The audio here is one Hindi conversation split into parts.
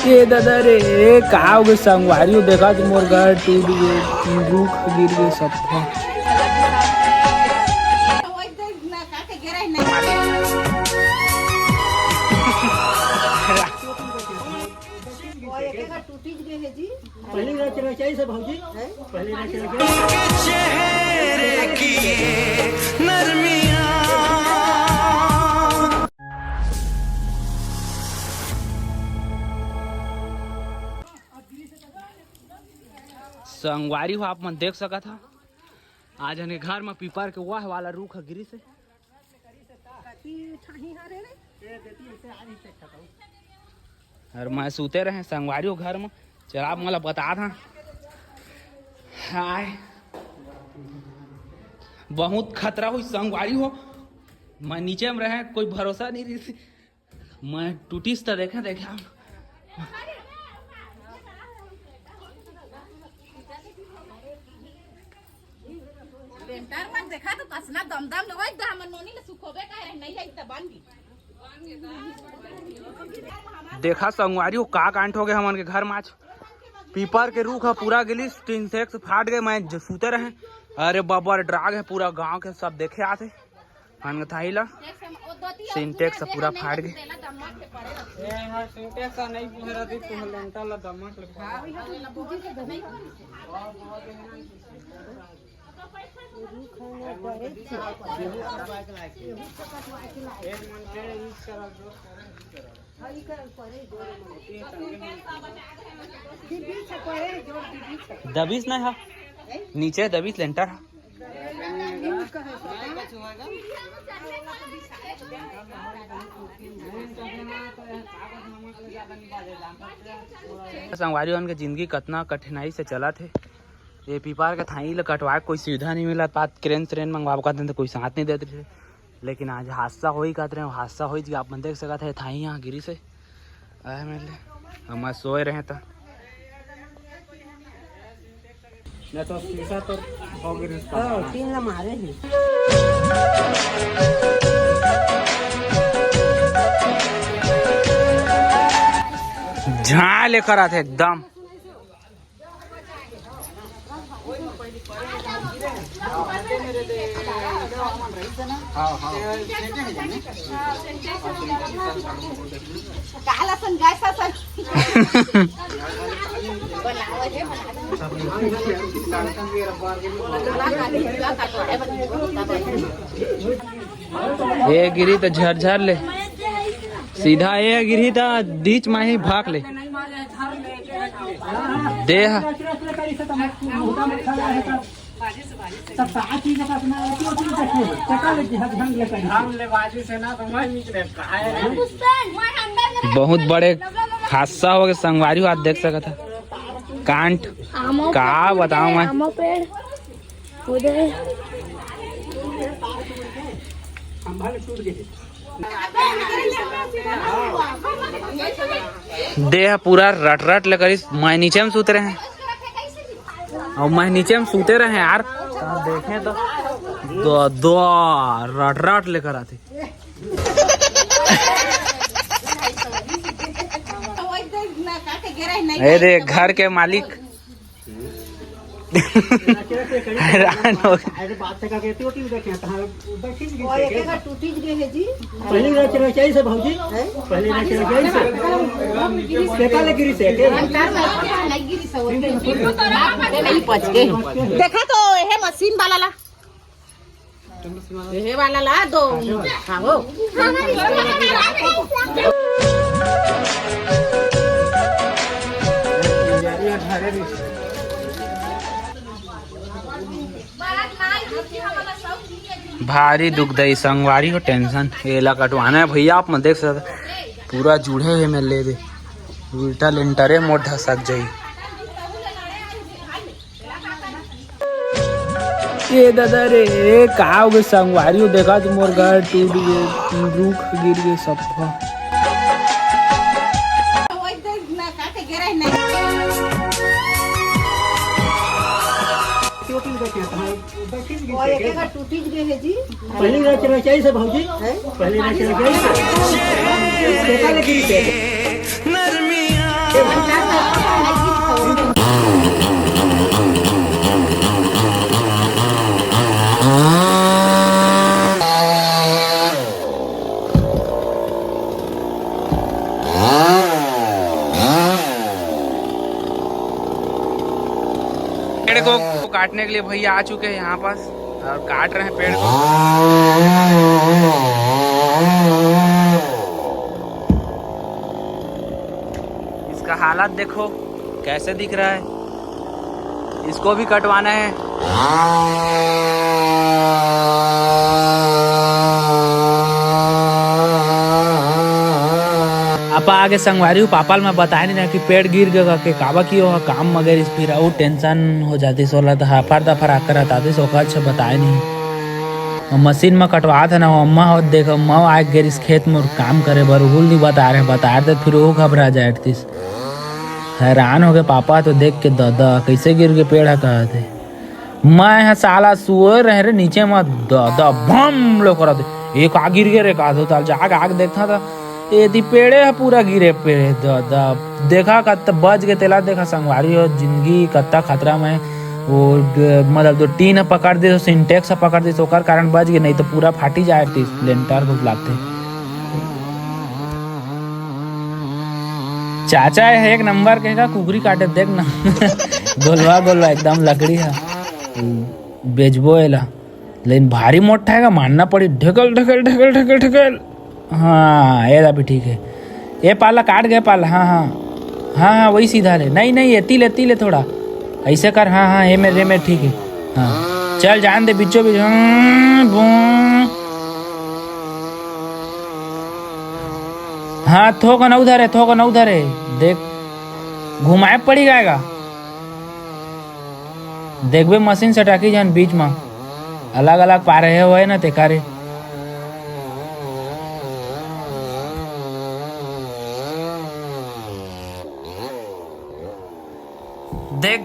ये दादा रे का हो गए संगवारी देखा तो मोर घर टूट गए, रुख गिर गए सब। संगवारी हो आप मन देख सका था आज हने घर में पीपर के वाह वाला रूख गिरी से और मैं सूते रहे संगवारी हो घर में चराब मला बता था हाय बहुत खतरा हुई संगवारी हो। मैं नीचे में रहे कोई भरोसा नहीं रही मैं टूटीस तो देखा देखा तो कसना दमदम लगवाई द हमन नोनी ले सुखोबे का नहीं है त बांधी देखा संगवारी हो का कांड हो गए हमन के घर में आज पीपर के रूख पूरा गिली सिंटेक्स फाट गए। मैं सूते रहे अरे बबर ड्राग है पूरा गांव के सब देखे आते हन थाई ला सिंटेक्स पूरा फाट गए। सिंटेक्स नहीं पुहरा दी तुम लंटा ला दमक दबीस नहीं है नीचे दबीस लेंटर है। संगवारी के जिंदगी कितना कठिनाई से चला थे ये पीपार का थाई ल कटवा कोई सुविधा नहीं मिला बात क्रेन ट्रेन मंगवा कहते कोई साथ नहीं देते थे लेकिन आज हादसा हो ही कहते रहे हादसा हो आप मन देख सका थे थाई यहाँ गिरी से आए मेरे हम सोए रहे तो शीशा तो हो गया मारे झाँ लेकर आते एकदम ये गिरी तो झरझर ले सीधा ये गिरी तो बीच में ही भाग ले देह बहुत बड़े हादसा हो गए संगवारी आज देख सका था कांट का बताऊं मैं देह पूरा रट रट लेकर मैं नीचे में सूते रहे और मैं नीचे में सूते रहे यार देखें तो दो रट रट लेकर आते अरे घर के मालिक हैरान हो देखा तो ये मशीन वाला ला ये वाला ला दो हाँ वो भारी दुखदाई संगवारी हो टेंशन एला कटवाना है भैया आप मत देख सकते पूरा जुड़े है मैं ले दे उल्टा लेंटरे मोड़ धसक जाई। ये दादा रे का हो गए संगवारी हो देखा तो मोर घर टूट गए, रुख गिर गए सब। पहले रचना चाहिए से भौजी पहले रचना चाहिए पेड़ को काटने के लिए भैया आ चुके हैं यहाँ पास और काट रहे हैं पेड़ को। इसका हालत देखो कैसे दिख रहा है, इसको भी कटवाना है। पापा आगे संगवारी हूँ, पापा मैं बताया नहीं ना कि पेड़ गिर गया के काबा की हो काम मगर इस फिर वो टेंशन हो जाती सोला तो हाफर दफर आकर आती सोखा अच्छा बताया नहीं। मशीन में कटवा था ना अम्मा हो देखो अम्मा आए गिर इस खेत में काम करे बर उल नहीं बता रहे फिर वो घबरा जाए तीस हैरान हो गए पापा तो देख के दादा कैसे गिर के पेड़ है कहा थे। मैं यहाँ साला सुअर रह रहे नीचे में दादा बम लो करा थे एक आग गिर गए कहा था जाग आग देखता था ये पेड़े है पूरा गिरे पेड़े दादा देखा कत्ता बच गए तेला देखा संगवारी हो जिंदगी कत्ता खतरा में वो मतलब तो टीन पकड़ दे सिंटेक्स पकड़ दे तो कारण बच गए नहीं तो पूरा फाटी जाए थी लेंटर को लाते। चाचा है एक नंबर कहेगा कुकरी काटे देख ना गोलवा एकदम लकड़ी है बेचबो एला लेकिन भारी मोटा है मानना पड़ी ढकल ढकल ढकल ढकल ढकल। हाँ ये भी ठीक है ये पाला काट गए पाला हाँ हाँ हाँ हाँ वही सीधा ले नहीं एती ले थोड़ा ऐसे कर हाँ हाँ ये मेरे ठीक है हाँ चल जान दे बिचो बीच हाँ थोका न उधर है देख घुमाए पड़ी जाएगा देख बे मशीन से टाकी जान बीच में अलग अलग पा रहे हुए ना तेकारे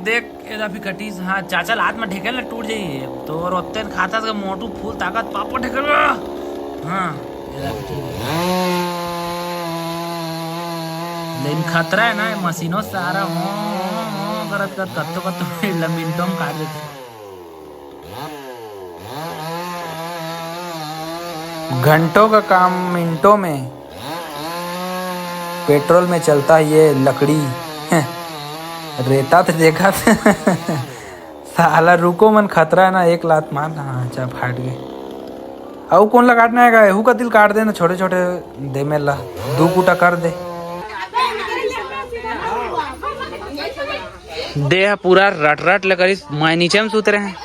देख एदा भी कटीस हाँ चाचा हाथ में ढेकल ना टूट जाइए तो और उतने खाता का मोटू फूल ताकत पापा ढेकल हाँ एदा भी ठीक है लेकिन खतरा है ना मशीनों सारा हो करत कत्तो मिनटों में काट देते। घंटों का काम मिनटों में पेट्रोल में चलता है ये लकड़ी रेता तो देखा साला रुको मन खतरा है ना एक लात मार हाँ अच्छा फाट गए अब कौन ला काटना है हु का दिल काट दे ना छोटे छोटे दे में ला दो कूटा कर दे पूरा रट लेकर इस नीचे में सूत रहे हैं।